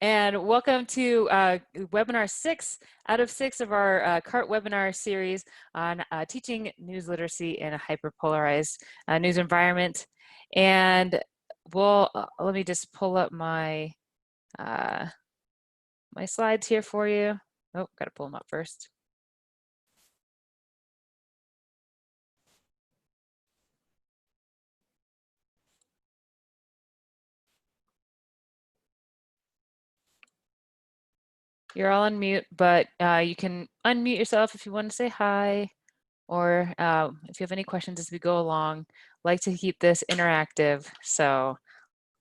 and welcome to webinar 6 out of 6 of our CART webinar series on teaching news literacy in a hyperpolarized news environment. And let me just pull up my my slides here for you. Oh, got to pull them up first. You're all on mute, but you can unmute yourself if you want to say hi, or if you have any questions as we go along. Like to keep this interactive, so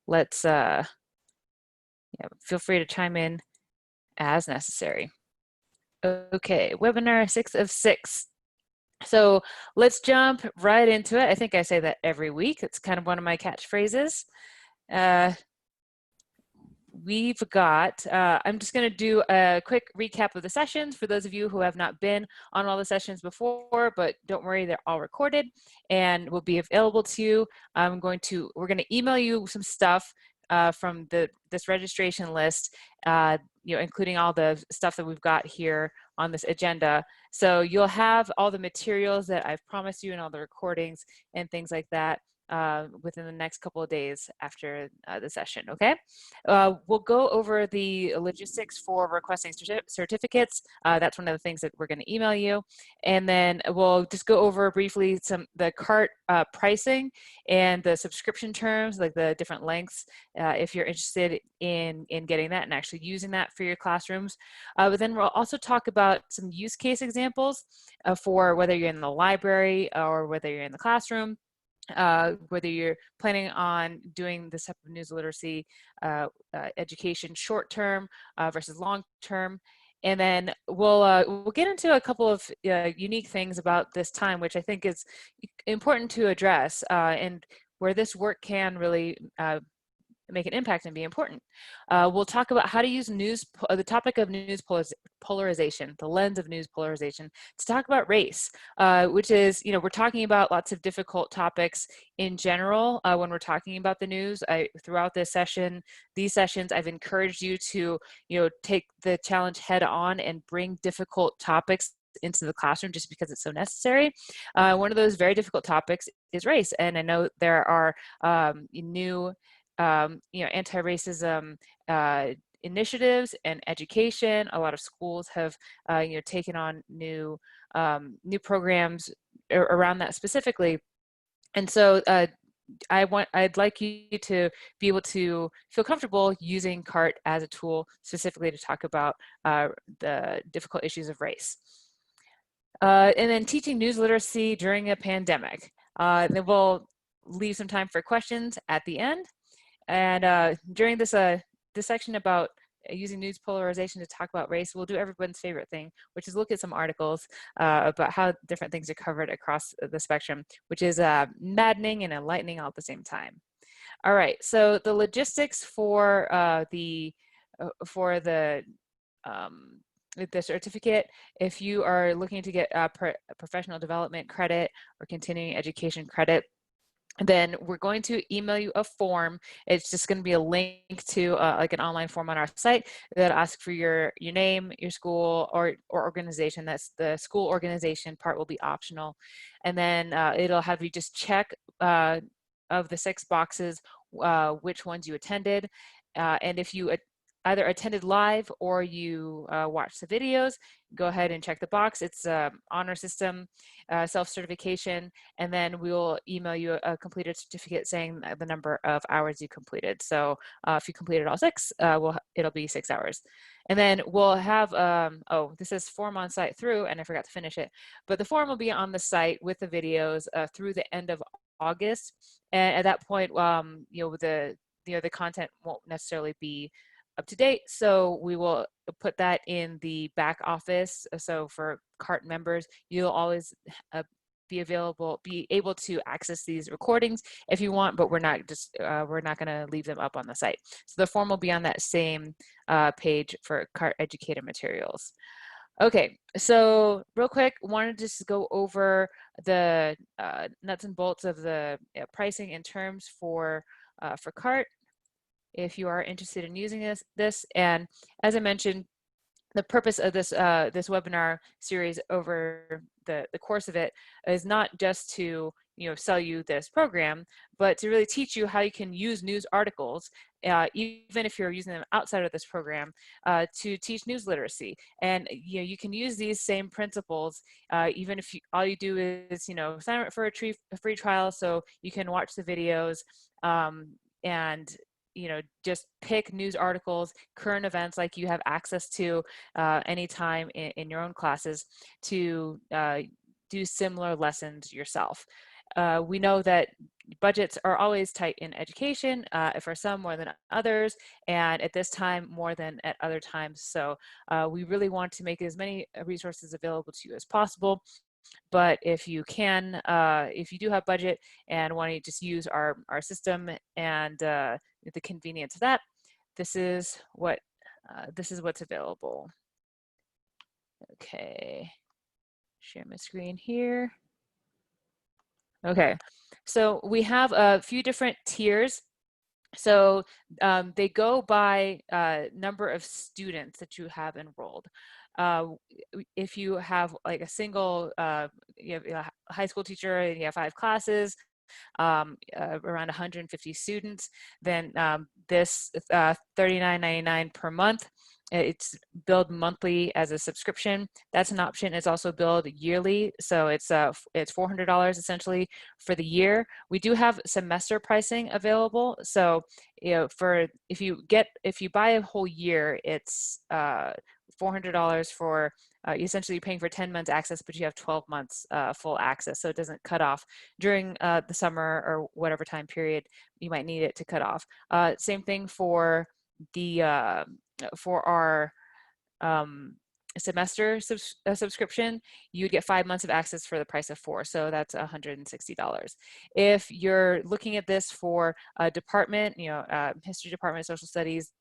let's feel free to chime in as necessary. Okay, webinar 6 of 6. So let's jump right into it. I think I say that every week. It's kind of one of my catchphrases. We've got, I'm just going to do a quick recap of the sessions for those of you who have not been on all the sessions before, but don't worry, they're all recorded and will be available to you. We're going to email you some stuff from this registration list, including all the stuff that we've got here on this agenda. So you'll have all the materials that I've promised you and all the recordings and things like that within the next couple of days after the session, okay? We'll go over the logistics for requesting certificates. That's one of the things that we're going to email you. And then we'll just go over briefly the CART pricing and the subscription terms, like the different lengths, if you're interested in getting that and actually using that for your classrooms. But then we'll also talk about some use case examples for whether you're in the library or whether you're in the classroom. Whether you're planning on doing this type of news literacy education short term versus long term. And then we'll get into a couple of unique things about this time, which I think is important to address, and where this work can really make an impact and be important. We'll talk about how to use the topic of news polarization, the lens of news polarization, to talk about race, which is, we're talking about lots of difficult topics in general when we're talking about the news. Throughout these sessions, I've encouraged you to, take the challenge head on and bring difficult topics into the classroom just because it's so necessary. One of those very difficult topics is race, and I know there are new anti-racism initiatives and education. A lot of schools have taken on new programs around that specifically. And so I'd like you to be able to feel comfortable using CART as a tool specifically to talk about the difficult issues of race. And then teaching news literacy during a pandemic. Then we'll leave some time for questions at the end. And during this section about using news polarization to talk about race, we'll do everyone's favorite thing, which is look at some articles about how different things are covered across the spectrum, which is maddening and enlightening all at the same time. All right, so the logistics for the certificate, if you are looking to get professional development credit or continuing education credit, then we're going to email you a form. It's just going to be a link to like an online form on our site that asks for your name, your school, or organization. That's the school organization part will be optional. And then it'll have you just check of the 6 boxes which ones you attended. And if you either attended live or you watched the videos, go ahead and check the box. It's honor system self-certification, and then we'll email you a completed certificate saying the number of hours you completed. So if you completed all 6, it'll be 6 hours. And then we'll have, this says form on site through, and I forgot to finish it, but the form will be on the site with the videos through the end of August. And at that point, the content won't necessarily be up to date, so we will put that in the back office. So for CART members, you'll always be able to access these recordings if you want, but we're not going to leave them up on the site. So the form will be on that same page for CART educator materials. Okay, so real quick, wanted to just go over the nuts and bolts of the pricing and terms for CART. if you are interested in using this. And as I mentioned, the purpose of this this webinar series over the course of it is not just to sell you this program, but to really teach you how you can use news articles, even if you're using them outside of this program, to teach news literacy. And you can use these same principles even if all you do is sign up for a free trial, so you can watch the videos and just pick news articles, current events like you have access to anytime in your own classes, to do similar lessons yourself. We know that budgets are always tight in education, for some more than others, and at this time more than at other times. So we really want to make as many resources available to you as possible. But if you can, if you do have budget and want to just use our system and the convenience of that, this is what's available. Okay, share my screen here. Okay, so we have a few different tiers. So they go by number of students that you have enrolled. If you have like a single, you have a high school teacher and you have 5 classes, around 150 students, then this $39.99 per month. It's billed monthly as a subscription. That's an option. It's also billed yearly, so it's $400 essentially for the year. We do have semester pricing available. So if you buy a whole year, it's $400 for essentially you're paying for 10 months access, but you have 12 months full access, so it doesn't cut off during the summer or whatever time period you might need it to cut off. Same thing for the for our semester subscription. You would get 5 months of access for the price of 4, so that's $160. If you're looking at this for a department, history department, social studies,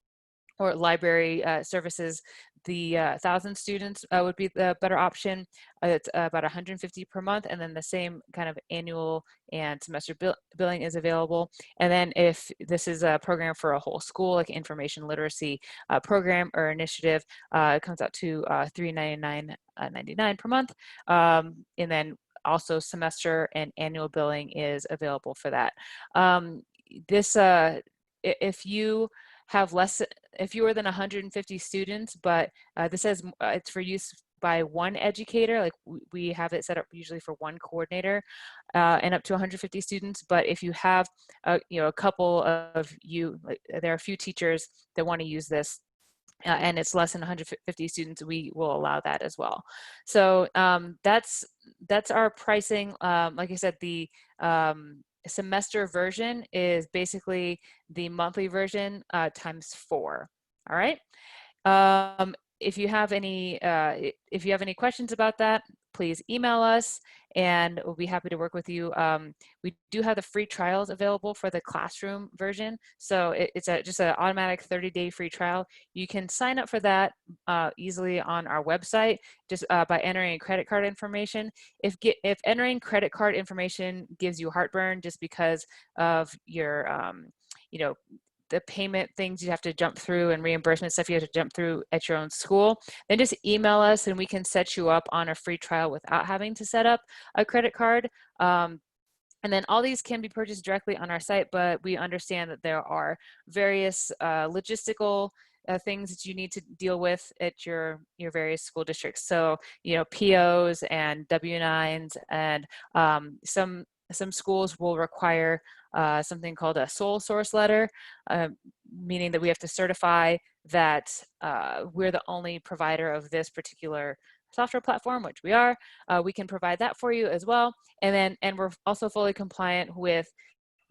or library services, the 1,000 students would be the better option. It's about $150 per month, and then the same kind of annual and semester billing is available. And then if this is a program for a whole school, like information literacy program or initiative, it comes out to $399.99 per month. And then also semester and annual billing is available for that. If you have fewer than 150 students, but this says it's for use by one educator, like we have it set up usually for one coordinator, and up to 150 students. But if you have a couple of there are a few teachers that want to use this, and it's less than 150 students, we will allow that as well. So that's our pricing. Like I said, the semester version is basically the monthly version times 4. All right. If you have any questions about that, please email us and we'll be happy to work with you. We do have the free trials available for the classroom version. So it's just an automatic 30-day free trial. You can sign up for that easily on our website, just by entering credit card information. If entering credit card information gives you heartburn just because of your, the payment things you have to jump through and reimbursement stuff you have to jump through at your own school, then just email us and we can set you up on a free trial without having to set up a credit card. And then all these can be purchased directly on our site, but we understand that there are various logistical things that you need to deal with at your various school districts. So, POs and W-9s, and some schools will require something called a sole source letter, meaning that we have to certify that we're the only provider of this particular software platform, which we are. We can provide that for you as well. And we're also fully compliant with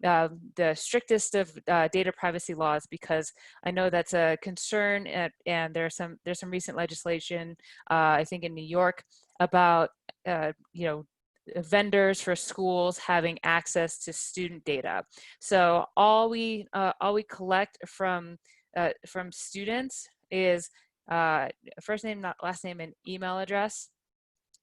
the strictest of data privacy laws, because I know that's a concern, and there's some recent legislation, I think in New York, about vendors for schools having access to student data. So all we collect from students is first name, last name, and email address.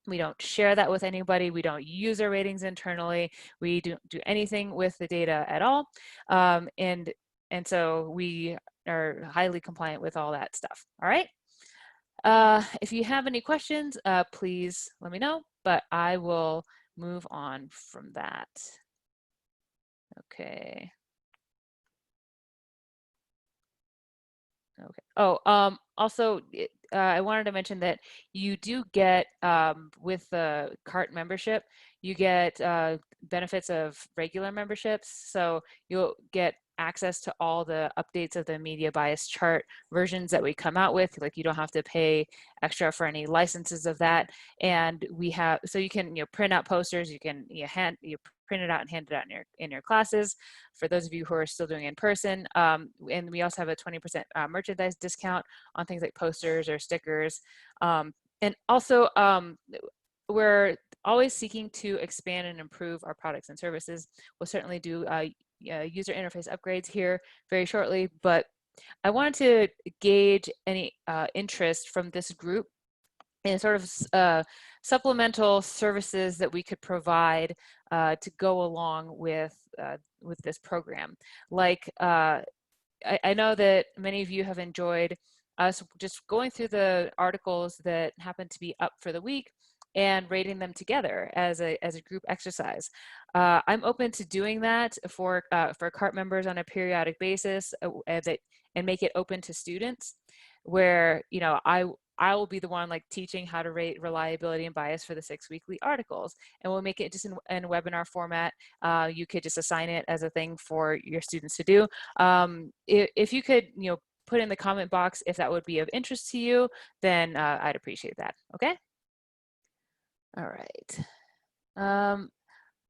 We don't share that with anybody. We don't use our ratings internally. We don't do anything with the data at all. And and so we are highly compliant with all that stuff. All right. If you have any questions, please let me know, but I will move on from that. Okay. Okay. Oh, also, I wanted to mention that you do get, with the CART membership, you get benefits of regular memberships. So you'll get access to all the updates of the media bias chart versions that we come out with. Like, you don't have to pay extra for any licenses of that. And we have, so you can, print out posters, you can, print it out and hand it out in your classes for those of you who are still doing in person. And we also have a 20% merchandise discount on things like posters or stickers. And also, we're always seeking to expand and improve our products and services. We'll certainly do user interface upgrades here very shortly, but I wanted to gauge any interest from this group and sort of supplemental services that we could provide to go along with this program. Like, I know that many of you have enjoyed us just going through the articles that happen to be up for the week and rating them together as a group exercise. I'm open to doing that for CART members on a periodic basis, and make it open to students, where I will be the one like teaching how to rate reliability and bias for the 6 weekly articles, and we'll make it just in webinar format. You could just assign it as a thing for your students to do. If you could, put in the comment box if that would be of interest to you, then I'd appreciate that. Okay. All right.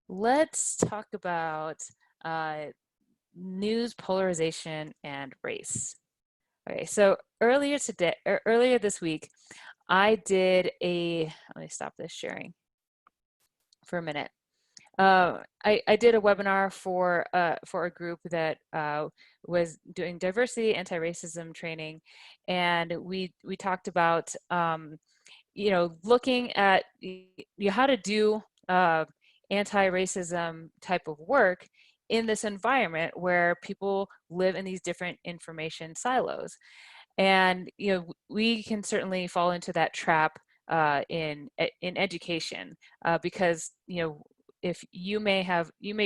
Let's talk about news polarization and race. Okay, so earlier this week, I did let me stop this sharing for a minute. I did a webinar for a group that was doing diversity, anti-racism training, and we talked about looking at how to do anti-racism type of work in this environment where people live in these different information silos. And we can certainly fall into that trap in education, because if you may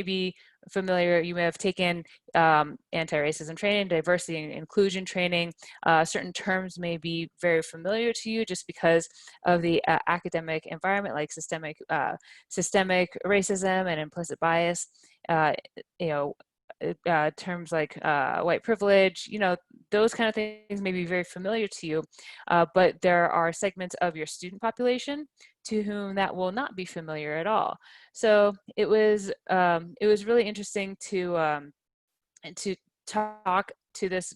be familiar, you may have taken anti-racism training, diversity and inclusion training. Certain terms may be very familiar to you just because of the academic environment, like systemic racism and implicit bias. Terms like white privilege, those kind of things may be very familiar to you, but there are segments of your student population to whom that will not be familiar at all. So it was really interesting to talk to this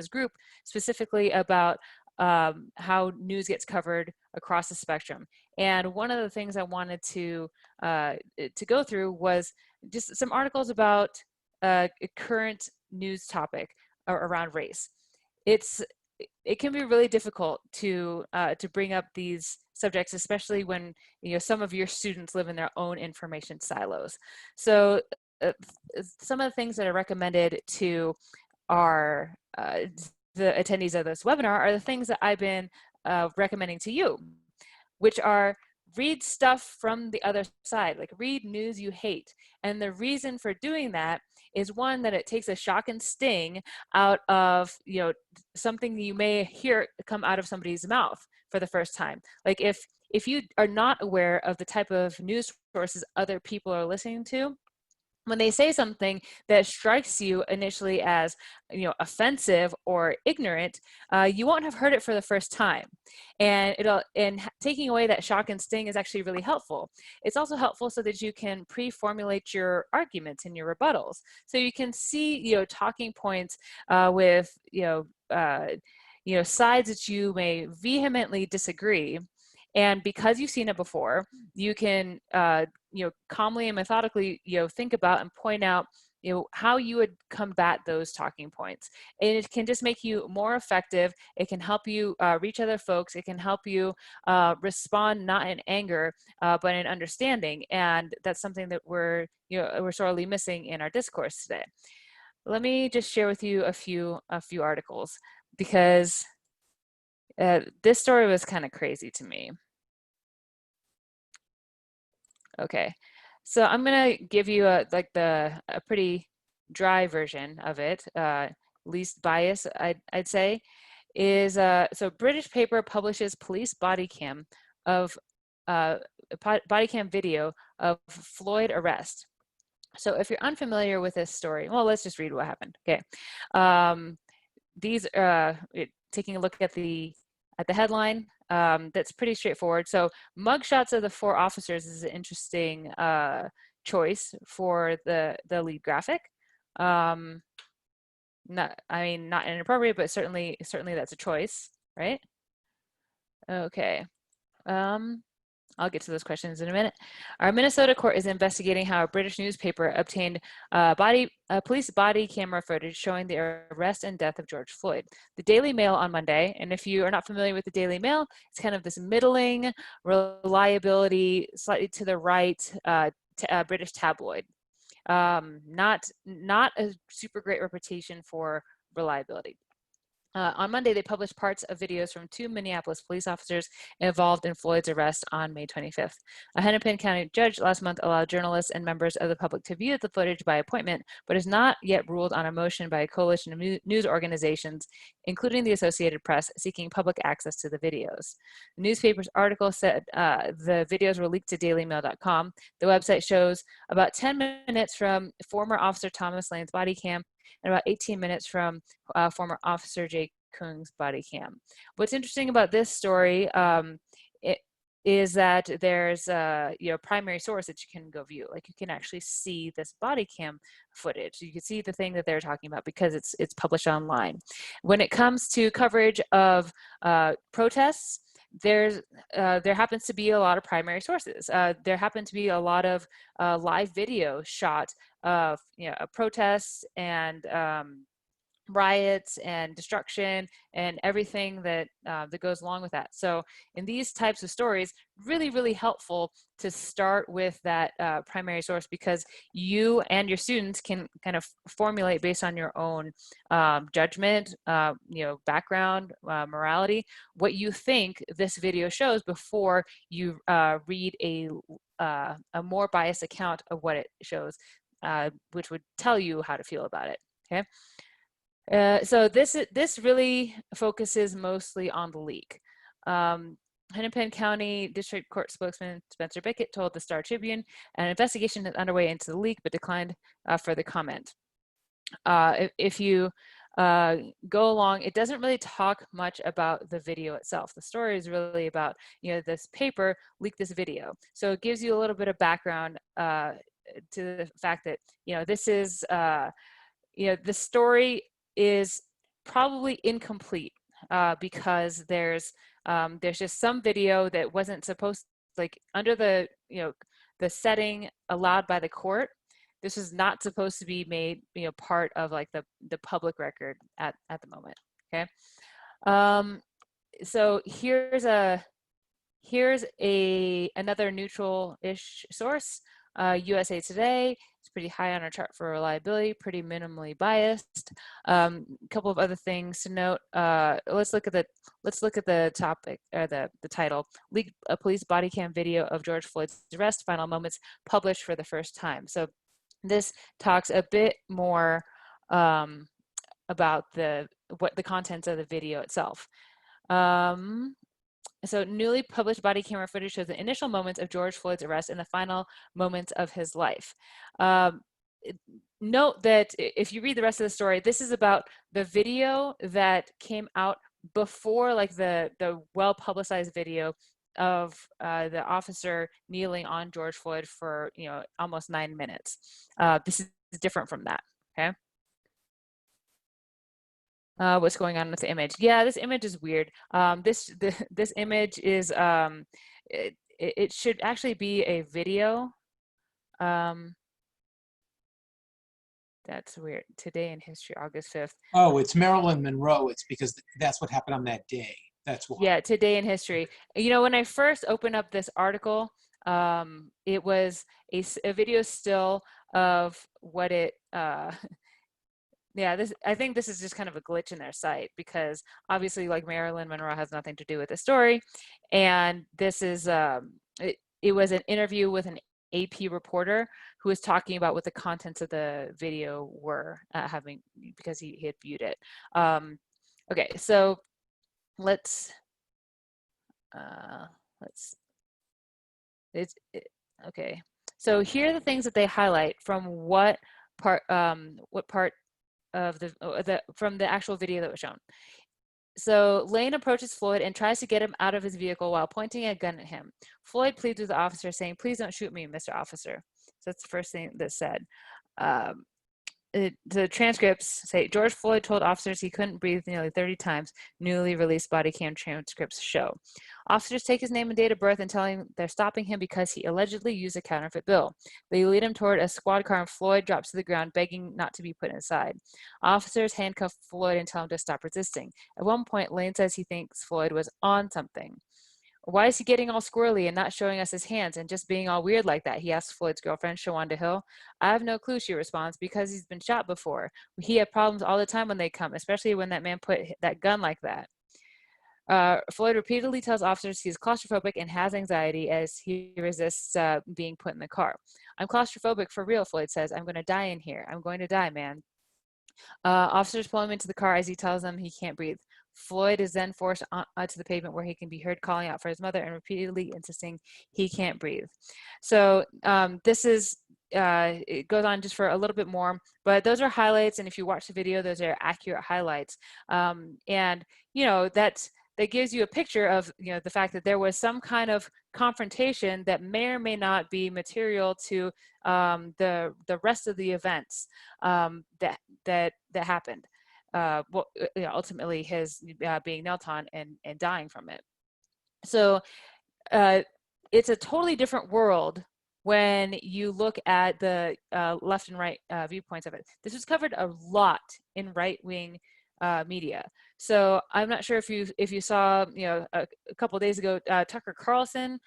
group specifically about how news gets covered across the spectrum. And one of the things I wanted to go through was just some articles about a current news topic around race. It can be really difficult to bring up these subjects, especially when some of your students live in their own information silos. So some of the things that are recommended to our the attendees of this webinar are the things that I've been recommending to you, which are read stuff from the other side, like read news you hate. And the reason for doing that is, one, that it takes a shock and sting out of something you may hear come out of somebody's mouth for the first time. Like if you are not aware of the type of news sources other people are listening to, when they say something that strikes you initially as offensive or ignorant, you won't have heard it for the first time, and taking away that shock and sting is actually really helpful. It's also helpful so that you can pre-formulate your arguments and your rebuttals, so you can see talking points with sides that you may vehemently disagree. And because you've seen it before, you can calmly and methodically think about and point out how you would combat those talking points. And it can just make you more effective. It can help you reach other folks. It can help you respond not in anger, but in understanding. And that's something that we're sorely missing in our discourse today. let me just share with you a few articles, because this story was kind of crazy to me. Okay, so I'm gonna give you a pretty dry version of it, least bias, I'd say, is so British paper publishes police body cam of body cam video of Floyd arrest. So if you're unfamiliar with this story, well, let's just read what happened. Okay, these taking a look at the headline, that's pretty straightforward. So mugshots of the 4 officers is an interesting choice for the lead graphic. Not inappropriate, but certainly that's a choice, right? Okay. I'll get to those questions in a minute. Our Minnesota court is investigating how a British newspaper obtained police body camera footage showing the arrest and death of George Floyd. The Daily Mail on Monday, and if you are not familiar with the Daily Mail, it's kind of this middling reliability, slightly to the right British tabloid. Not a super great reputation for reliability. On Monday, they published parts of videos from 2 Minneapolis police officers involved in Floyd's arrest on May 25th. A Hennepin County judge last month allowed journalists and members of the public to view the footage by appointment, but has not yet ruled on a motion by a coalition of news organizations, including the Associated Press, seeking public access to the videos. The newspaper's article said the videos were leaked to dailymail.com. The website shows about 10 minutes from former Officer Thomas Lane's body cam and about 18 minutes from former Officer Jay Kung's body cam. What's interesting about this story is that there's a primary source that you can go view. Like, you can actually see this body cam footage. You can see the thing that they're talking about because it's published online. When it comes to coverage of protests, there happens to be a lot of primary sources. There happen to be a lot of live video shot of protests and riots and destruction and everything that that goes along with that. So in these types of stories, really helpful to start with that primary source, because you and your students can kind of formulate based on your own judgment, background, morality, what you think this video shows before you read a more biased account of what it shows, which would tell you how to feel about it. Okay. So this really focuses mostly on the leak. Hennepin County District Court spokesman Spencer Bickett told the Star Tribune an investigation is underway into the leak, but declined further comment. If you go along, it doesn't really talk much about the video itself. The story is really about, this paper leaked this video. So it gives you a little bit of background to the fact that, this is, the story is probably incomplete because there's just some video that wasn't supposed, like, under the the setting allowed by the court. This is not supposed to be made part of like the public record at the moment. Okay, so here's another neutral-ish source. USA Today. It's pretty high on our chart for reliability, pretty minimally biased. A couple of other things to note. Let's look at the topic, or the title. Leaked police body cam video of George Floyd's arrest, final moments published for the first time. So this talks a bit more about the contents of the video itself. So newly published body camera footage shows the initial moments of George Floyd's arrest and the final moments of his life. Note that if you read the rest of the story, this is about the video that came out before, like, the well-publicized video of the officer kneeling on George Floyd for almost 9 minutes. This is different from that. Okay. What's going on with the image? Yeah, this image is weird. This image is it should actually be a video. That's weird. Today in history, August 5th. Oh, it's Marilyn Monroe. It's because that's what happened on that day. That's why. Yeah, today in history. When I first opened up this article, it was a video still of what it Yeah, I think this is just kind of a glitch in their site, because obviously, like, Marilyn Monroe has nothing to do with the story, and this is it was an interview with an AP reporter who was talking about what the contents of the video were, having, because he had viewed it. Okay, so let's let's okay. So here are the things that they highlight from what part of from the actual video that was shown. So Lane approaches Floyd and tries to get him out of his vehicle while pointing a gun at him. Floyd pleads with the officer, saying, "Please don't shoot me, Mr. Officer." So that's the first thing that's said. Um, the transcripts say George Floyd told officers he couldn't breathe nearly 30 times. Newly released body cam transcripts show. Officers take his name and date of birth and tell him they're stopping him because he allegedly used a counterfeit bill. They lead him toward a squad car and Floyd drops to the ground, begging not to be put inside. Officers handcuff Floyd and tell him to stop resisting. At one point, Lane says he thinks Floyd was on something. "Why is he getting all squirrely and not showing us his hands and just being all weird like that?" he asks Floyd's girlfriend, Shawanda Hill. "I have no clue," she responds, "because he's been shot before. He had problems all the time when they come, especially when that man put that gun like that." Floyd repeatedly tells officers he's claustrophobic and has anxiety as he resists being put in the car. "I'm claustrophobic for real," Floyd says. "I'm going to die in here. I'm going to die, man." Officers pull him into the car as he tells them he can't breathe. Floyd is then forced onto the pavement where he can be heard calling out for his mother and repeatedly insisting he can't breathe. So this is, it goes on just for a little bit more, but those are highlights. And if you watch the video, those are accurate highlights. And, you know, that gives you a picture of, you know, the fact that there was some kind of confrontation that may or may not be material to the rest of the events that happened. Well, you know, ultimately his being knelt on and dying from it. So it's a totally different world when you look at the left and right viewpoints of it. This was covered a lot in right-wing media. So I'm not sure if you saw, you know, a couple of days ago, Tucker Carlson,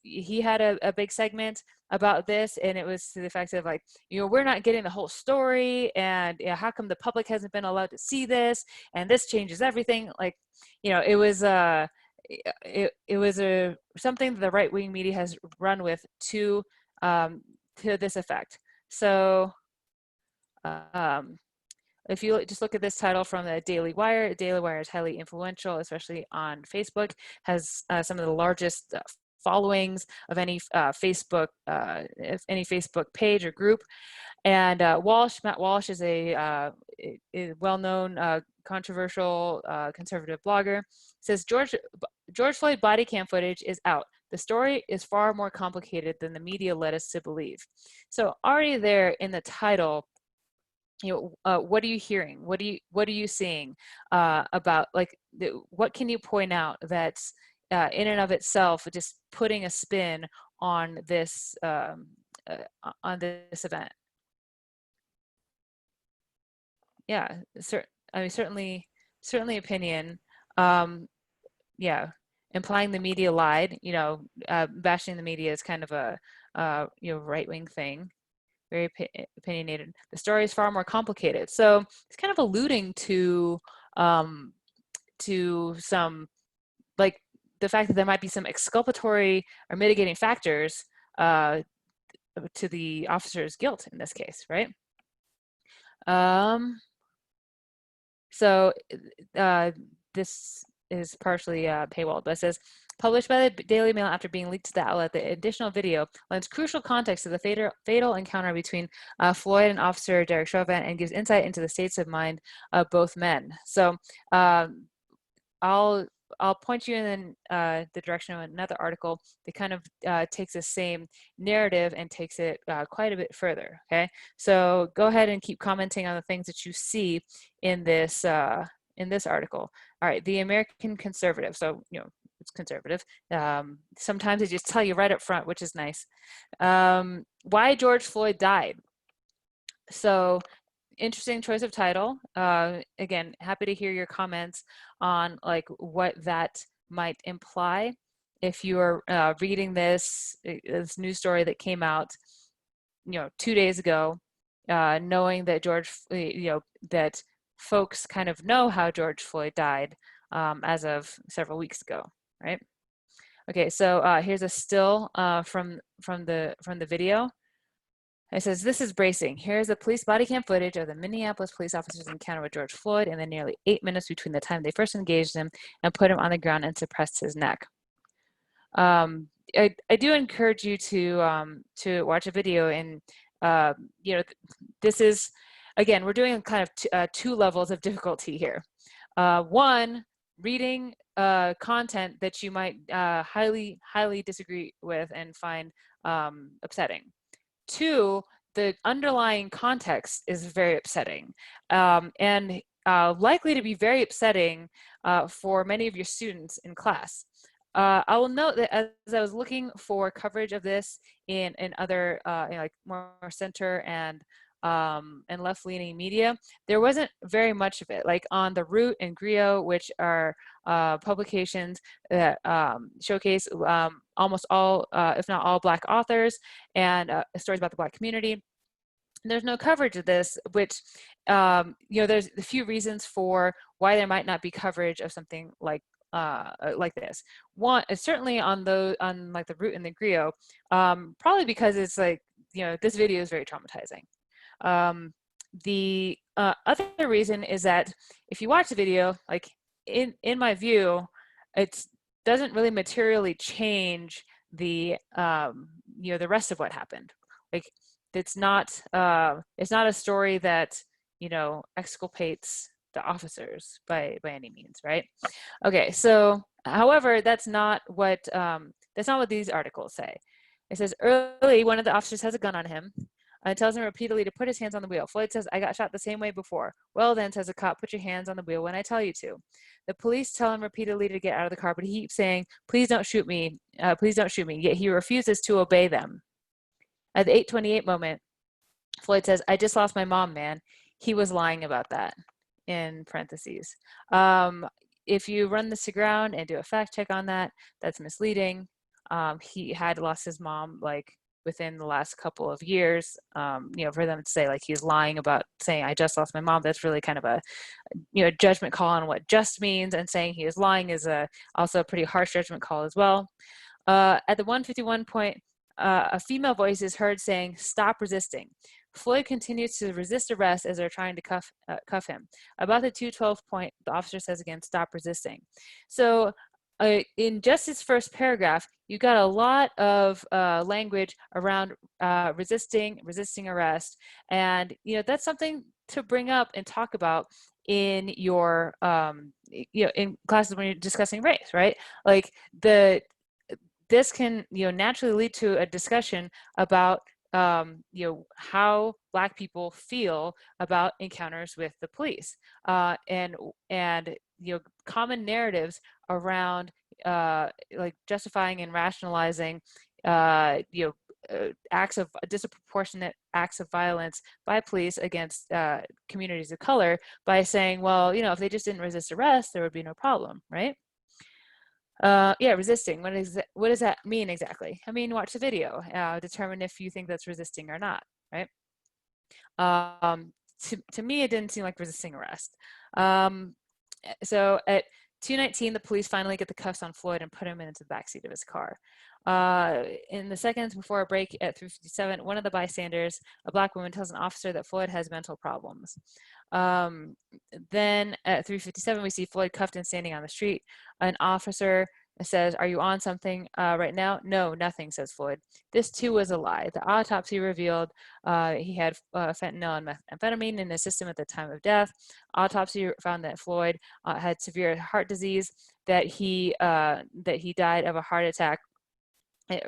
he had a big segment about this, and it was to the effect of, like, you know, we're not getting the whole story, and, you know, how come the public hasn't been allowed to see this, and this changes everything. Like, you know, it was something that the right-wing media has run with to this effect. So if you just look at this title from the Daily Wire is highly influential, especially on Facebook, has some of the largest followings of any Facebook page or group. And Matt Walsh is a well-known controversial conservative blogger. Says George Floyd body cam footage is out. The story is far more complicated than the media led us to believe. So already there in the title, you know, what are you hearing? What are you seeing about, like, what can you point out that's in and of itself just putting a spin on this event? Yeah, I mean, certainly opinion. Yeah, implying the media lied. You know, bashing the media is kind of a you know, right-wing thing. Very opinionated. The story is far more complicated. So it's kind of alluding to some, like, the fact that there might be some exculpatory or mitigating factors to the officer's guilt in this case, right? So this is partially paywalled, but it says, published by the Daily Mail after being leaked to the outlet, the additional video lends crucial context to the fatal encounter between Floyd and Officer Derek Chauvin and gives insight into the states of mind of both men. So I'll point you in the direction of another article that kind of takes the same narrative and takes it quite a bit further. Okay, so go ahead and keep commenting on the things that you see in this article. All right, the American Conservative. So, you know, it's conservative. Sometimes they just tell you right up front, which is nice. Why George Floyd died. So, interesting choice of title. Again, happy to hear your comments on, like, what that might imply. If you are reading this news story that came out, you know, 2 days ago, knowing that that folks kind of know how George Floyd died as of several weeks ago, right? Okay, so here's a still from the video. It says, "This is bracing. Here's the police body cam footage of the Minneapolis police officers' encounter with George Floyd in the nearly 8 minutes between the time they first engaged him and put him on the ground and suppressed his neck." I do encourage you to watch a video, and this is, again, we're doing kind of two levels of difficulty here. One, reading content that you might highly disagree with and find upsetting. Two, the underlying context is very upsetting, and likely to be very upsetting for many of your students in class. I will note that as I was looking for coverage of this in other like more center and left-leaning media, there wasn't very much of it. Like on The Root and Grio, which are publications that showcase almost all, if not all, Black authors and stories about the Black community. There's no coverage of this, which there's a few reasons for why there might not be coverage of something like this. One is certainly on like The Root and the Grio, probably because it's like, this video is very traumatizing. The other reason is that if you watch the video, like in my view, it doesn't really materially change the the rest of what happened. Like it's not a story that exculpates the officers by any means, right? Okay, so however, that's not what these articles say. It says early one of the officers has a gun on him and tells him repeatedly to put his hands on the wheel. Floyd says, "I got shot the same way before." "Well then," says the cop, "put your hands on the wheel when I tell you to." The police tell him repeatedly to get out of the car, but he keeps saying, "Please don't shoot me, please don't shoot me," yet he refuses to obey them. At the 8:28 moment, Floyd says, "I just lost my mom, man." He was lying about that, in parentheses. If you run this to ground and do a fact check on that, that's misleading. He had lost his mom like within the last couple of years. For them to say like he's lying about saying "I just lost my mom," that's really kind of a judgment call on what just means, and saying he is lying is also a pretty harsh judgment call as well. At the 1:51 point, a female voice is heard saying, "Stop resisting." Floyd continues to resist arrest as they're trying to cuff him. About the 2:12 point, the officer says again, "Stop resisting." So in just his first paragraph, you got a lot of language around resisting arrest, and that's something to bring up and talk about in your in classes when you're discussing race, right? Like this can naturally lead to a discussion about how Black people feel about encounters with the police, and common narratives around like justifying and rationalizing disproportionate acts of violence by police against communities of color by saying, well, if they just didn't resist arrest, there would be no problem, right? Resisting. What does that mean exactly? I mean, watch the video. Determine if you think that's resisting or not, right? To me, it didn't seem like resisting arrest. So at 2:19, the police finally get the cuffs on Floyd and put him into the backseat of his car. In the seconds before a break at 3:57, one of the bystanders, a Black woman, tells an officer that Floyd has mental problems. Then at 3:57, we see Floyd cuffed and standing on the street. An officer says, "Are you on something right now?" "No, nothing," says Floyd. This too was a lie. The autopsy revealed he had fentanyl and methamphetamine in his system at the time of death. Autopsy found that Floyd had severe heart disease, that he died of a heart attack. It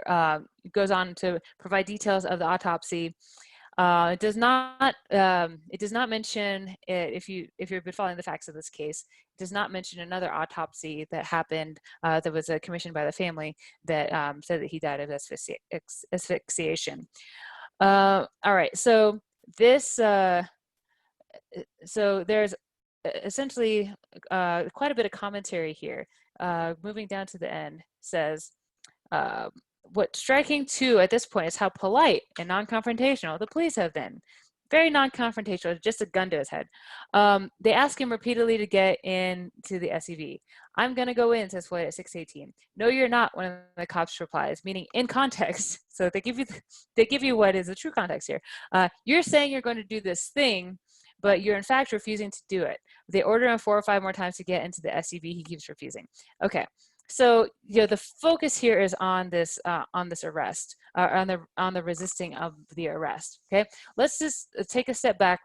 goes on to provide details of the autopsy. It does not mention it, if you've been following the facts of this case. It does not mention another autopsy that happened that was commissioned by the family that said that he died of asphyxiation. All right, so this so there's essentially quite a bit of commentary here. Moving down to the end, says, what's striking too at this point is how polite and non-confrontational the police have been. very non-confrontational, just a gun to his head. They ask him repeatedly to get into the SUV. I'm gonna go in, says Floyd at 6:18. No, you're not, one of the cops replies, meaning in context. So they give you what is the true context here. You're saying you're going to do this thing, but you're in fact refusing to do it. They order him 4 or 5 more times to get into the SUV. He keeps refusing. Okay, so the focus here is on this arrest, on the resisting of the arrest. Okay, let's just take a step back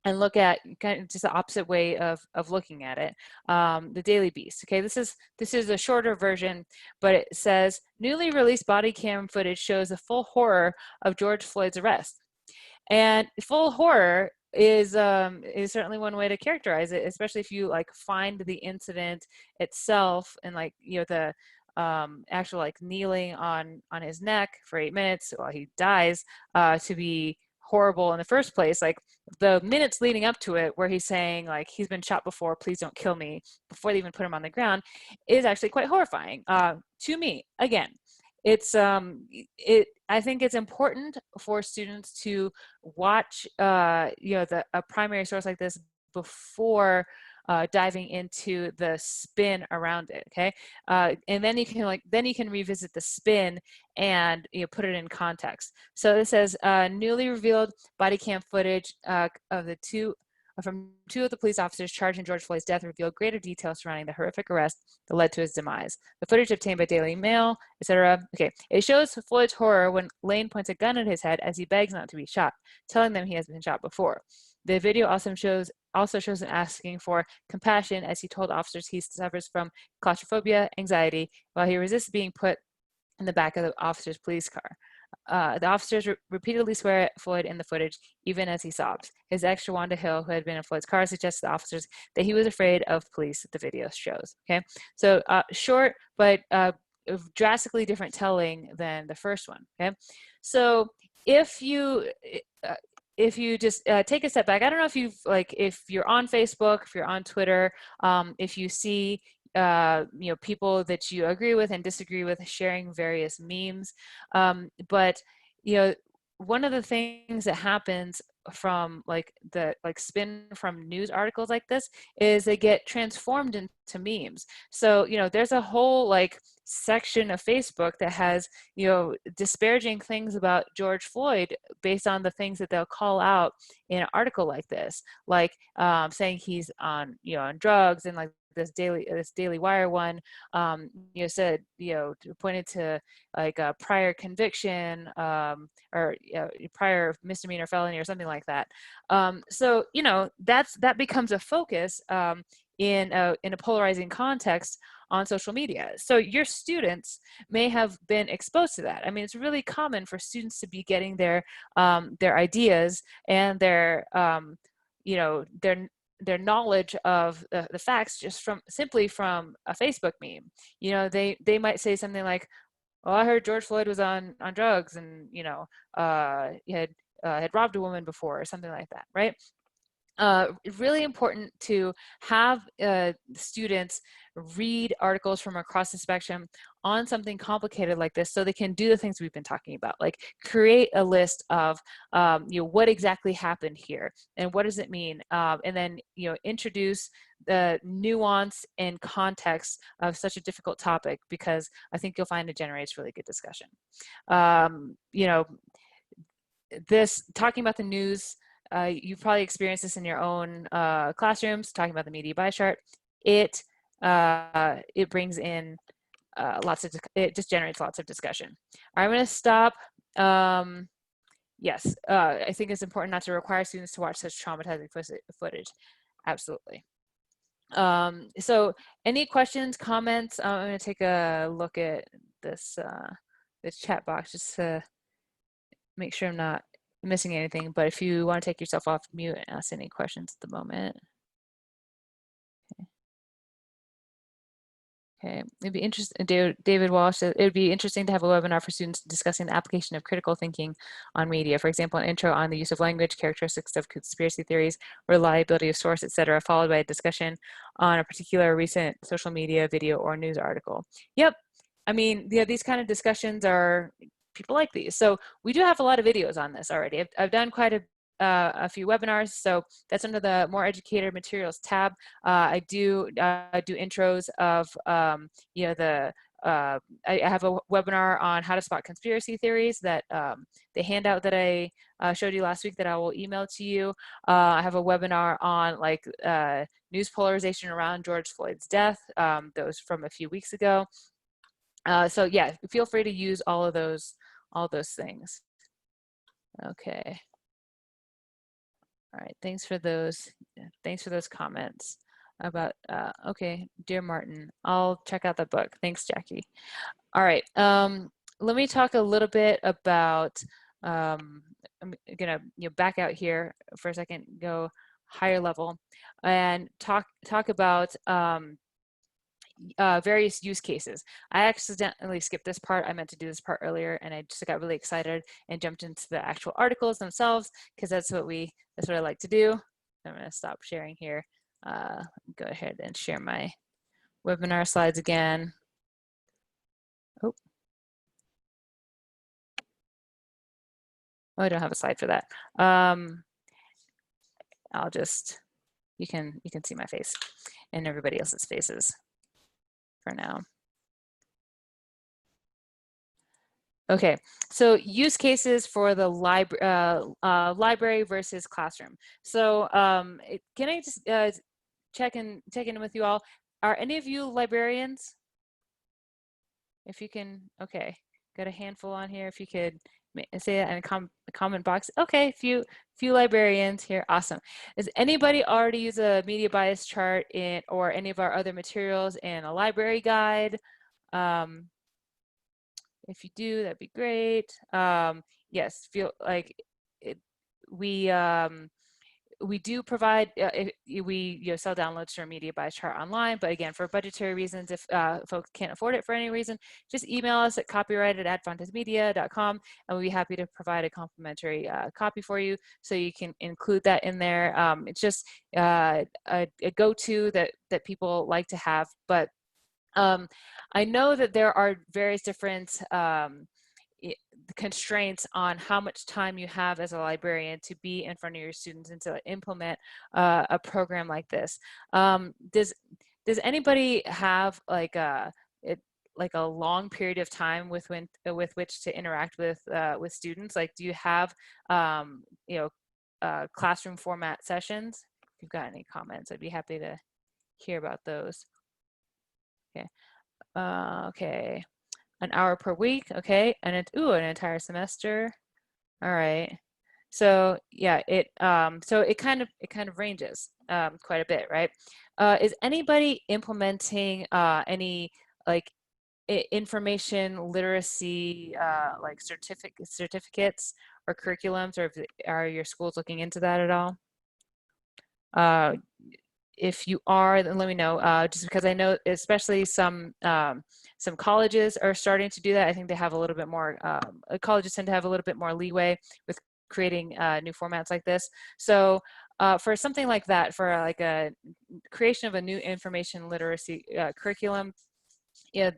and look at kind of just the opposite way of looking at it. The Daily Beast. Okay, this is a shorter version, but it says newly released body cam footage shows the full horror of George Floyd's arrest. And full horror is certainly one way to characterize it, especially if you like find the incident itself and like the actual like kneeling on his neck for 8 minutes while he dies to be horrible in the first place. Like the minutes leading up to it where he's saying like he's been shot before, please don't kill me, before they even put him on the ground, is actually quite horrifying to me. Again, it's I think it's important for students to watch a primary source like this before diving into the spin around it. Okay, and then you can revisit the spin and put it in context. So it says newly revealed body cam footage from 2 of the police officers charged in George Floyd's death revealed greater details surrounding the horrific arrest that led to his demise. The footage obtained by Daily Mail, etc. Okay, it shows Floyd's horror when Lane points a gun at his head as he begs not to be shot, telling them he has been shot before. The video also shows him asking for compassion as he told officers he suffers from claustrophobia, anxiety, while he resists being put in the back of the officer's police car. The officers repeatedly swear at Floyd in the footage, even as he sobs. His ex, Shawanda Hill, who had been in Floyd's car, suggests to the officers that he was afraid of police that the video shows. Okay, so short but drastically different telling than the first one. Okay, so if you just take a step back, I don't know if you're on Facebook, if you're on Twitter, if you see people that you agree with and disagree with sharing various memes, but one of the things that happens from spin from news articles like this is they get transformed into memes. So there's a whole section of Facebook that has disparaging things about George Floyd based on the things that they'll call out in an article like this, saying he's on drugs, and this Daily Wire one said pointed to a prior conviction or prior misdemeanor felony or something like that. So that becomes a focus in a polarizing context on social media. So your students may have been exposed to that. I mean, it's really common for students to be getting their ideas and their knowledge of the facts just simply from a Facebook meme. They might say something like, "Oh, I heard George Floyd was on drugs and he had robbed a woman before," or something like that, right? Really important to have students read articles from across the spectrum on something complicated like this, so they can do the things we've been talking about, like create a list of what exactly happened here and what does it mean, and then introduce the nuance and context of such a difficult topic, because I think you'll find it generates really good discussion. This talking about the news, you've probably experienced this in your own classrooms, talking about the media bias chart. It brings in it just generates lots of discussion. I'm going to stop. Yes, I think it's important not to require students to watch such traumatizing footage. Absolutely. So any questions, comments? I'm going to take a look at this chat box just to make sure I'm not missing anything, but if you want to take yourself off mute and ask any questions at the moment. Okay, it'd be interesting, David Walsh said, it would be interesting to have a webinar for students discussing the application of critical thinking on media. For example, an intro on the use of language, characteristics of conspiracy theories, reliability of source, etc., followed by a discussion on a particular recent social media video or news article. Yep, I mean, these kind of discussions are, people like these. So we do have a lot of videos on this already. I've done quite a few webinars. So that's under the More Educator Materials tab. I do intros of, you know, I have a webinar on how to spot conspiracy theories, that the handout that I showed you last week that I will email to you. I have a webinar on like news polarization around George Floyd's death. Those from a few weeks ago. So yeah, feel free to use all those things. Okay. All right, thanks for those comments about, okay, Dear Martin, I'll check out the book. Thanks, Jackie. All right, let me talk a little bit about, I'm gonna back out here for a second, go higher level, and talk about various use cases. I accidentally skipped this part. I meant to do this part earlier, and I just got really excited and jumped into the actual articles themselves, because that's what I like to do. I'm going to stop sharing here. Go ahead and share my webinar slides again. Oh, I don't have a slide for that. I'll just, you can see my face and everybody else's faces for now. Okay, so use cases for the library versus classroom. So can I just check in with you all? Are any of you librarians? If you can, okay, got a handful on here. If you could say that in a comment box. Okay, few librarians here. Awesome. Does anybody already use a media bias chart or any of our other materials in a library guide? If you do, that'd be great. Yes, feel like we do provide, we sell downloads to our media bias chart online, but again, for budgetary reasons, if folks can't afford it for any reason, just email us at copyright@advantesmedia.com, and we'll be happy to provide a complimentary copy for you, so you can include that in there. It's just a go-to that people like to have, but I know that there are various different constraints on how much time you have as a librarian to be in front of your students and to implement a program like this. Does anybody have like a long period of time with which to interact with students? Like, do you have classroom format sessions? If you've got any comments, I'd be happy to hear about those. Okay. Okay, an hour per week. Okay, and it's an entire semester. All right. So yeah, it kind of ranges quite a bit, right? Is anybody implementing any like information literacy like certificates or curriculums, or are your schools looking into that at all? If you are, then let me know, just because I know especially some colleges are starting to do that. I think they have a little bit more, colleges tend to have a little bit more leeway with creating new formats like this. So for something like that, for like a creation of a new information literacy curriculum, yeah,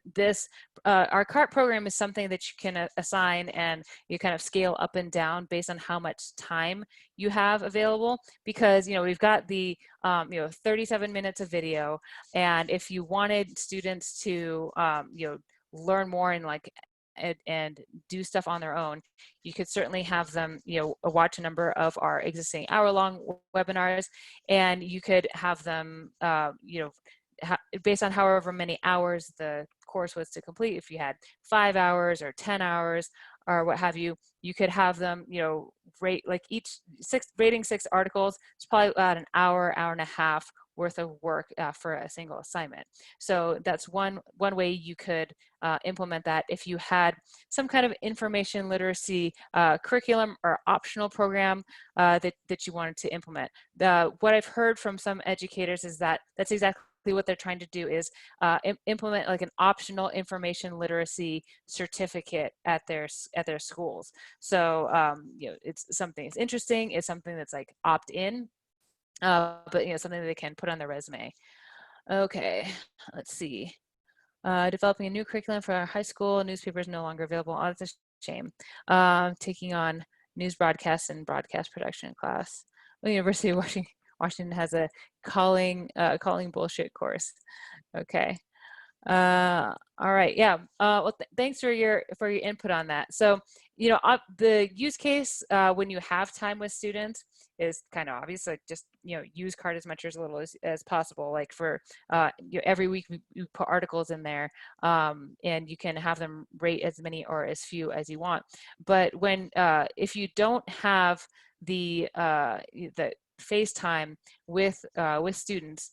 our CART program is something that you can assign, and you kind of scale up and down based on how much time you have available, because we've got the 37 minutes of video, and if you wanted students to learn more and do stuff on their own, you could certainly have them watch a number of our existing hour-long webinars, and you could have them based on however many hours the course was to complete. If you had 5 hours or 10 hours or what have you, you could have them, rate like rating 6 articles. It's probably about an hour and a half worth of work for a single assignment. So that's one way you could implement that if you had some kind of information literacy curriculum or optional program that you wanted to implement. What I've heard from some educators is that that's exactly what they're trying to do, is implement like an optional information literacy certificate at their schools. So it's something that's interesting. It's something that's like opt-in, but something that they can put on their resume. Okay, let's see. Developing a new curriculum for our high school. Newspaper is no longer available. Oh, that's a shame. Taking on news broadcast and broadcast production class. The University of Washington has a calling bullshit course. Okay. All right. Yeah. Well, thanks for your input on that. So, the use case when you have time with students is kind of obvious. Like, just use CART as much or as little as possible. Like for every week we put articles in there, and you can have them rate as many or as few as you want. But when if you don't have the FaceTime with students,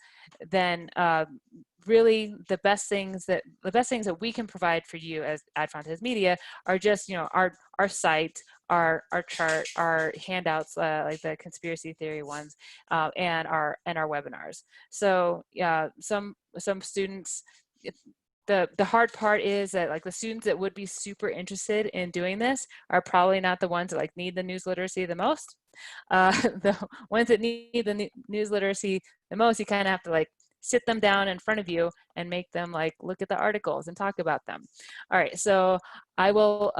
then really the best things that we can provide for you as Advantage Media are just our site, our chart, our handouts, like the conspiracy theory ones, and our webinars. So some students, the hard part is that like the students that would be super interested in doing this are probably not the ones that like need the news literacy the most. The ones that need the news literacy the most, you kind of have to like sit them down in front of you and make them like look at the articles and talk about them. All right, so I will,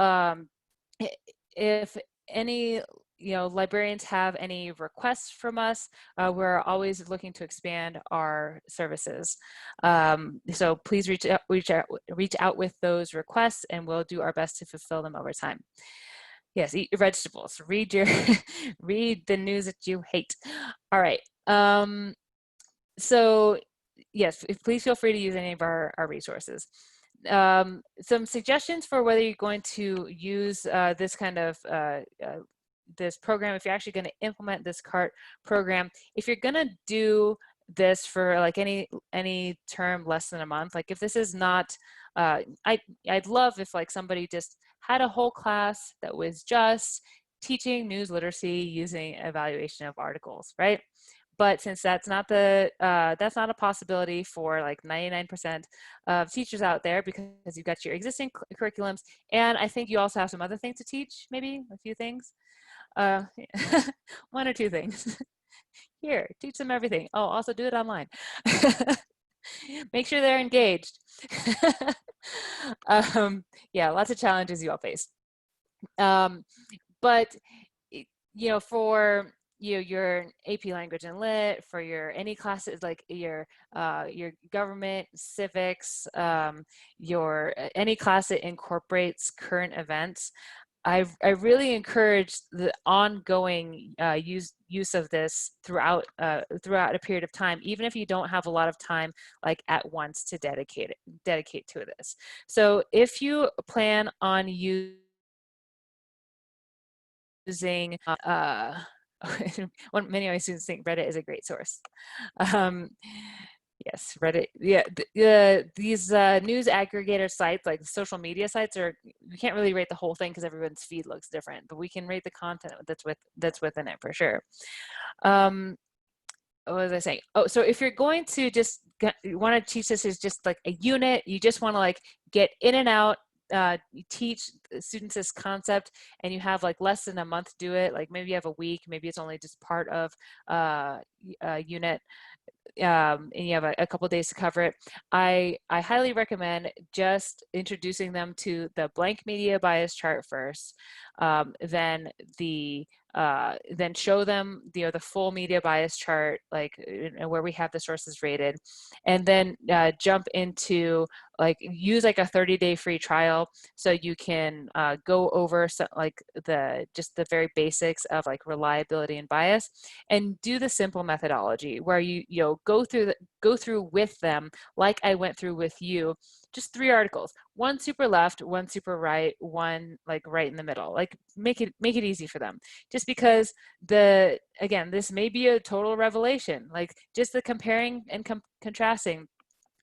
if any librarians have any requests from us, we're always looking to expand our services. So please reach out with those requests, and we'll do our best to fulfill them over time. Yes, eat your vegetables. Read read the news that you hate. All right. So yes, please feel free to use any of our resources. Some suggestions for whether you're going to use this kind of this program, if you're actually going to implement this CART program, if you're going to do this for like any term less than a month, like if this is not, I'd love if like somebody just had a whole class that was just teaching news literacy using evaluation of articles, right? But since that's not a possibility for like 99% of teachers out there, because you've got your existing curriculums, and I think you also have some other things to teach, maybe a few things, one or two things. Here, teach them everything. Oh, also do it online. Make sure they're engaged. Yeah, lots of challenges you all face. But for your AP Language and Lit, for your any classes like your government, civics, your any class that incorporates current events, I really encourage the ongoing use of this throughout a period of time, even if you don't have a lot of time like at once to dedicate to this. So if you plan on using many of my students think Reddit is a great source. Yes, Reddit. Yeah, these news aggregator sites, like social media sites, we can't really rate the whole thing because everyone's feed looks different, but we can rate the content that's within it for sure. What was I saying? Oh, so if you're going to just want to teach this as just like a unit, you just want to like get in and out, you teach students this concept, and you have like less than a month to do it, like maybe you have a week, maybe it's only just part of a unit, and you have a couple days to cover it, I highly recommend just introducing them to the blank media bias chart first, then then show them the full media bias chart, like where we have the sources rated, and then jump into use like a 30-day free trial, so you can go over like just the very basics of like reliability and bias, and do the simple methodology where you go through with them, like I went through with you, just 3 articles, one super left, one super right, one like right in the middle. Like make it easy for them, just because again, this may be a total revelation, like just the comparing and contrasting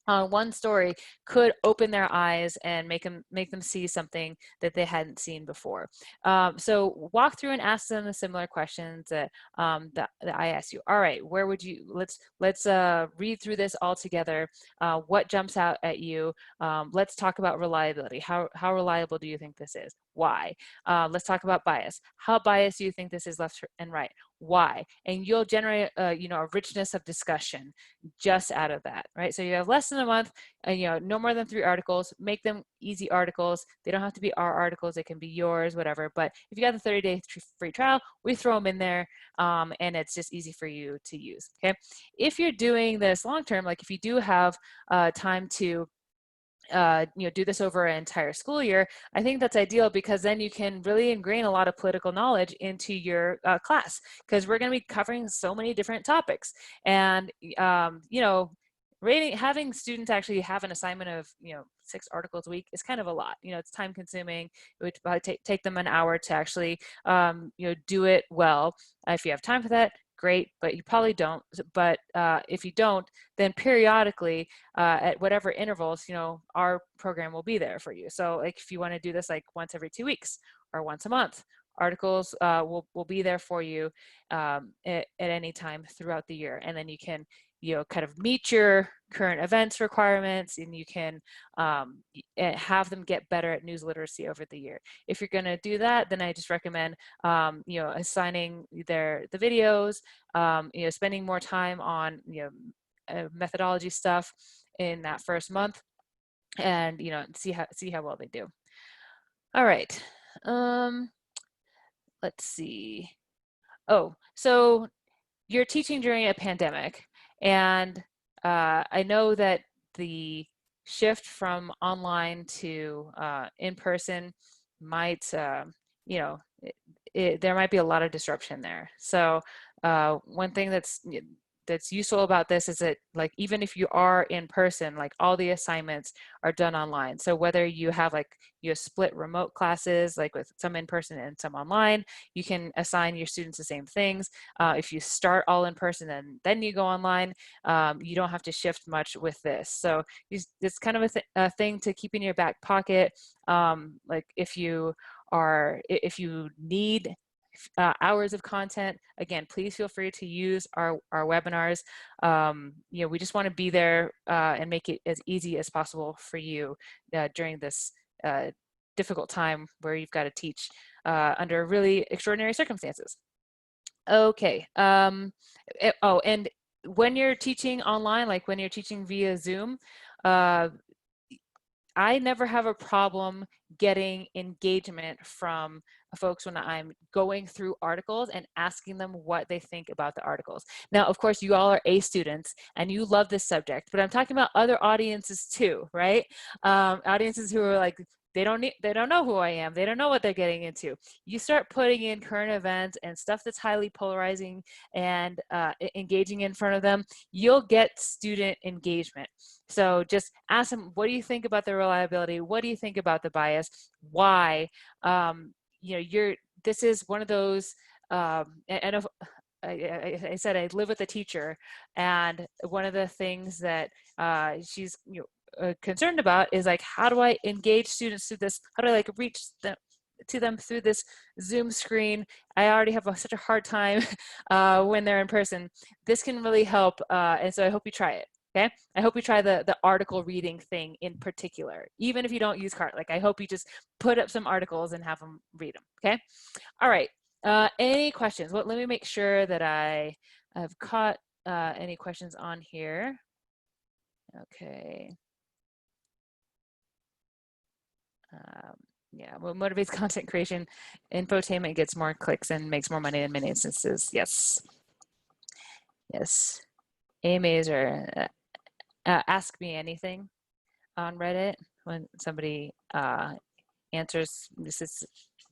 on one story could open their eyes and make them see something that they hadn't seen before. So walk through and ask them the similar questions that I asked you. All right, where would you, let's read through this all together. What jumps out at you? Let's talk about reliability. How reliable do you think this is? Why? Let's talk about bias. How biased do you think this is, left and right? why, and you'll generate a richness of discussion just out of that, right? So you have less than a month, and no more than 3 articles. Make them easy articles. They don't have to be our articles. They can be yours, whatever. But if you got the 30-day free trial, we throw them in there, and it's just easy for you to use. Okay. If you're doing this long term, like if you do have time to do this over an entire school year, I think that's ideal, because then you can really ingrain a lot of political knowledge into your class, because we're going to be covering so many different topics. And having students actually have an assignment of 6 articles a week is kind of a lot. It's time consuming. It would probably take them an hour to actually do it well. If you have time for that, great, but you probably don't. But if you don't, then periodically at whatever intervals, our program will be there for you. So like if you want to do this like once every 2 weeks or once a month, articles will be there for you at any time throughout the year. And then you can kind of meet your current events requirements, and you can have them get better at news literacy over the year. If you're going to do that, then I just recommend assigning the videos, spending more time on methodology stuff in that first month, and see how well they do. All right. Let's see. Oh, so you're teaching during a pandemic, and I know that the shift from online to in-person might, there might be a lot of disruption there. So one thing that's useful about this is that, like, even if you are in person, like all the assignments are done online. So whether you have split remote classes, like with some in person and some online, you can assign your students the same things. If you start all in person and then you go online, you don't have to shift much with this. So it's kind of a thing to keep in your back pocket. Like if you need hours of content, again, please feel free to use our webinars. We just want to be there and make it as easy as possible for you during this difficult time where you've got to teach under really extraordinary circumstances. Okay. And when you're teaching online, like when you're teaching via Zoom, I never have a problem getting engagement from folks when I'm going through articles and asking them what they think about the articles. Now, of course, you all are A students and you love this subject, but I'm talking about other audiences too, right? Audiences who are like, they don't know who I am. They don't know what they're getting into. You start putting in current events and stuff that's highly polarizing and engaging in front of them, you'll get student engagement. So just ask them, what do you think about the reliability? What do you think about the bias? Why? This is one of those, and if, I said I live with a teacher, and one of the things that she's concerned about is like, how do I engage students through this? How do I reach them to them through this Zoom screen? I already have such a hard time when they're in person. This can really help, and so I hope you try it. Okay, I hope you try the article reading thing in particular, even if you don't use Cart. Like, I hope you just put up some articles and have them read them. Okay, all right. Any questions? Well, let me make sure that I have caught any questions on here. Okay. Yeah, what motivates content creation? Infotainment gets more clicks and makes more money in many instances. Yes. Yes. AMAs are ask me anything on Reddit when somebody answers,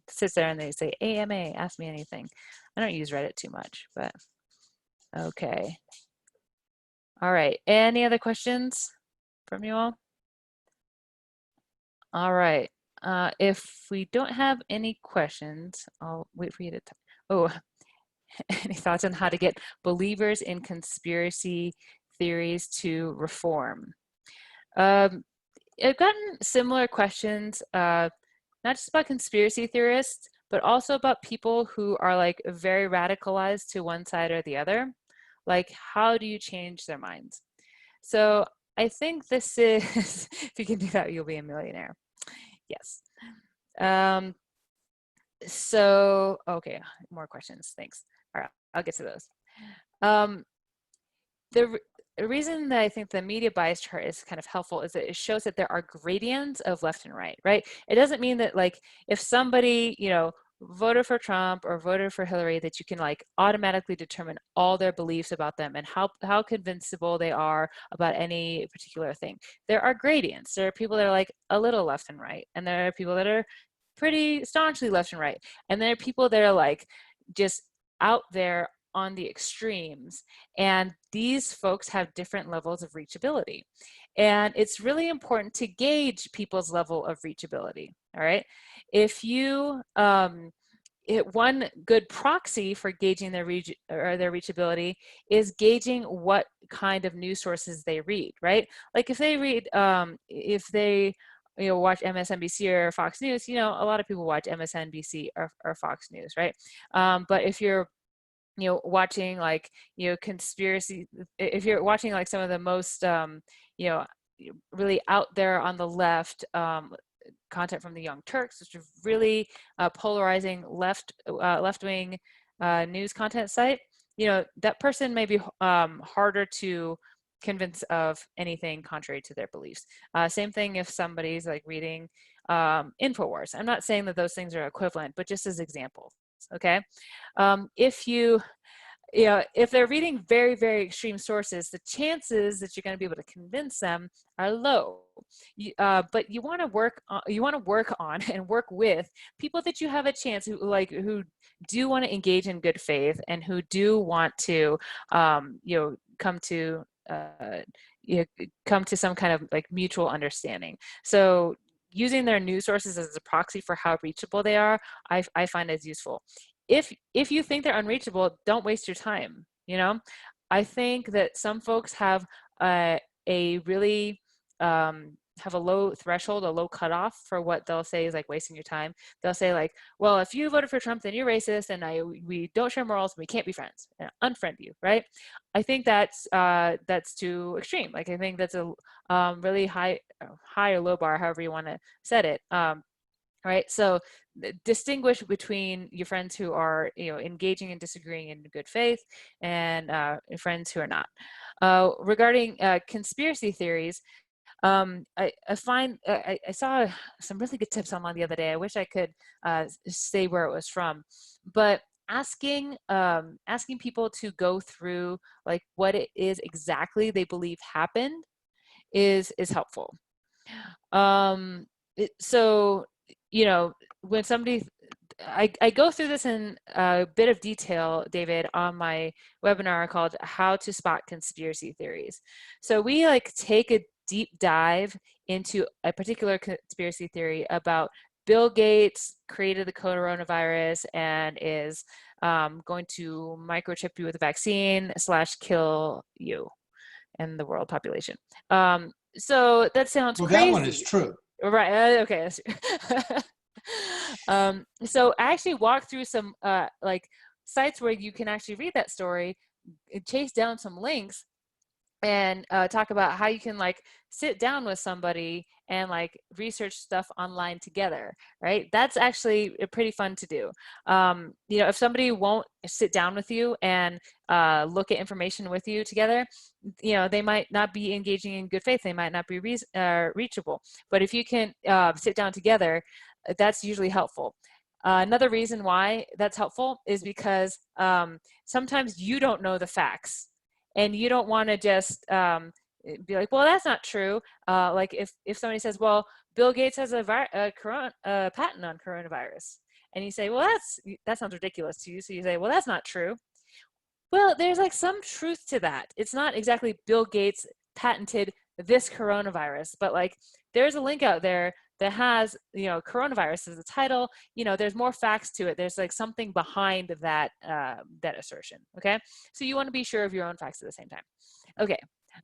sits there and they say, AMA, ask me anything. I don't use Reddit too much, but okay. All right, any other questions from you all? All right, if we don't have any questions, I'll wait for you to, oh, any thoughts on how to get believers in conspiracy theories to reform? I've gotten similar questions, not just about conspiracy theorists, but also about people who are like very radicalized to one side or the other. Like, how do you change their minds? So I think this is, if you can do that, you'll be a millionaire. Yes. So, okay, more questions, thanks. All right, I'll get to those. Um, the reason that I think the media bias chart is kind of helpful is that it shows that there are gradients of left and right, right? It doesn't mean that like if somebody, you know, voted for Trump or voted for Hillary, that you can like automatically determine all their beliefs about them and how convincible they are about any particular thing. There are gradients. There are people that are like a little left and right, and there are people that are pretty staunchly left and right, and there are people that are like just out there on the extremes, and these folks have different levels of reachability, and it's really important to gauge people's level of reachability. All right, if you one good proxy for gauging their their reachability is gauging what kind of news sources they read, right? Like if they read if they watch MSNBC or Fox News, a lot of people watch MSNBC or Fox News, right? But if you're watching like conspiracy, if you're watching like some of the most you know really out there on the left content from the Young Turks, which is really polarizing left-wing news content site, that person may be harder to convince of anything contrary to their beliefs. Same thing if somebody's like reading InfoWars. I'm not saying that those things are equivalent, but just as examples. Okay, if they're reading very, very extreme sources, the chances that you're going to be able to convince them are low. But you want to work on and work with people that you have a chance who do want to engage in good faith and who do want to come to some kind of like mutual understanding. So using their news sources as a proxy for how reachable they are, I find as useful. If you think they're unreachable, don't waste your time. I think that some folks have a really have a low threshold, a low cutoff for what they'll say is like wasting your time. They'll say like, well, if you voted for Trump, then you're racist, and we don't share morals, and we can't be friends, and unfriend you, right? I think that's too extreme. Like I think that's a really high or low bar, however you want to set it. Right, so distinguish between your friends who are engaging and disagreeing in good faith and friends who are not. Regarding conspiracy theories, I saw some really good tips online the other day. I wish I could say where it was from, but asking people to go through like what it is exactly they believe happened is helpful. So when somebody, I go through this in a bit of detail, David, on my webinar called How to Spot Conspiracy Theories. So we like take a deep dive into a particular conspiracy theory about Bill Gates created the coronavirus and is going to microchip you with a vaccine / kill you and the world population. So that sounds crazy. That one is true. Right. Okay. So I actually walked through some like sites where you can actually read that story, chase down some links, and talk about how you can like sit down with somebody and like research stuff online together, right? That's actually pretty fun to do. If somebody won't sit down with you and look at information with you together, they might not be engaging in good faith. They might not be reachable. But if you can sit down together, that's usually helpful. Another reason why that's helpful is because sometimes you don't know the facts, and you don't want to just be like, well, that's not true. Like if somebody says, well, Bill Gates has a patent on coronavirus, and you say, well, that sounds ridiculous to you. So you say, well, that's not true. Well, there's like some truth to that. It's not exactly Bill Gates patented this coronavirus, but like there's a link out there that has, coronavirus as a title. There's more facts to it. There's like something behind that that assertion. Okay, so you want to be sure of your own facts at the same time. Okay,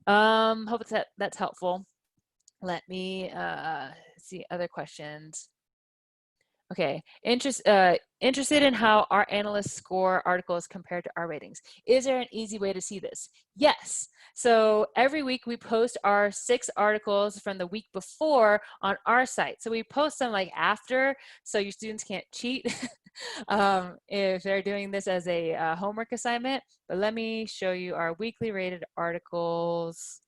hope that's helpful. Let me see other questions. Okay, interested in how our analysts score articles compared to our ratings. Is there an easy way to see this? Yes. So every week we post our 6 articles from the week before on our site. So we post them like after, so your students can't cheat. if they're doing this as a homework assignment. But let me show you our weekly rated articles.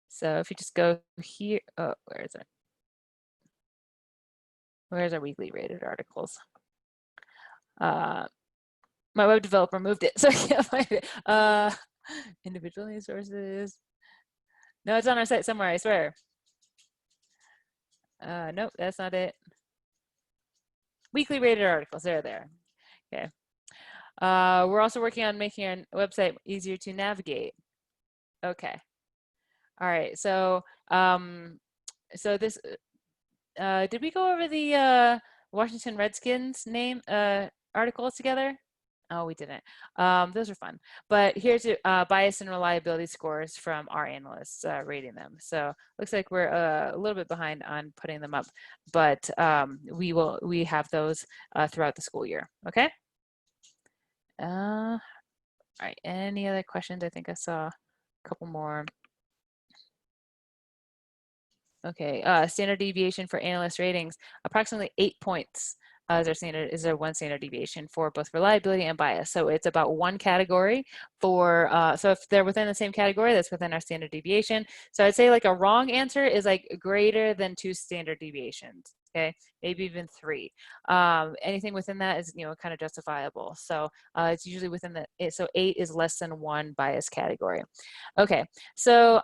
So if you just go here, oh, where is it? Where's our weekly rated articles? My web developer moved it, so I can't find it. Individual news sources. No, it's on our site somewhere, I swear. Nope, that's not it. Weekly rated articles, they're there. Okay. We're also working on making our website easier to navigate. Okay. All right. So, so this, did we go over the Washington Redskins articles together? Oh, we didn't. Those are fun. But here's bias and reliability scores from our analysts rating them. So looks like we're a little bit behind on putting them up, but we have those throughout the school year. Okay. All right. Any other questions? I think I saw a couple more. Okay. Standard deviation for analyst ratings, approximately 8 points. Is our one standard deviation for both reliability and bias. So it's about one category for, so if they're within the same category, that's within our standard deviation. So I'd say like a wrong answer is like greater than 2 standard deviations, okay? Maybe even 3. Anything within that is, kind of justifiable. So it's usually within so 8 is less than 1 bias category. Okay, so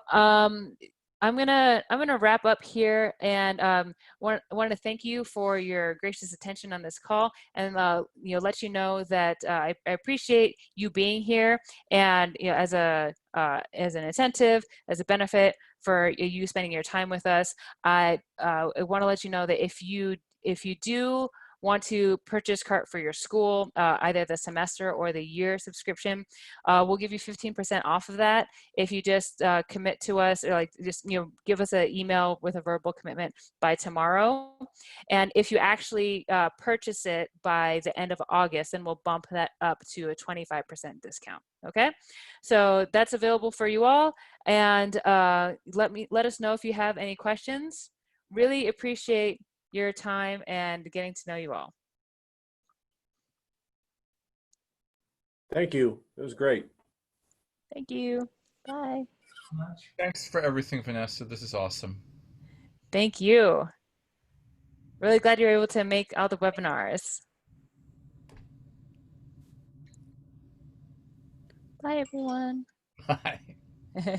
I'm gonna wrap up here, and want to thank you for your gracious attention on this call, and let you know that I appreciate you being here, and as an incentive, as a benefit for you spending your time with us, I want to let you know that if you do want to purchase CART for your school, either the semester or the year subscription, we'll give you 15% off of that if you just commit to us, or give us an email with a verbal commitment by tomorrow. And if you actually purchase it by the end of August, then we'll bump that up to a 25% discount. Okay, so that's available for you all, and let us know if you have any questions. Really appreciate your time and getting to know you all. Thank you. It was great. Thank you. Bye. Thanks for everything, Vanessa. This is awesome. Thank you. Really glad you're able to make all the webinars. Bye, everyone. Bye.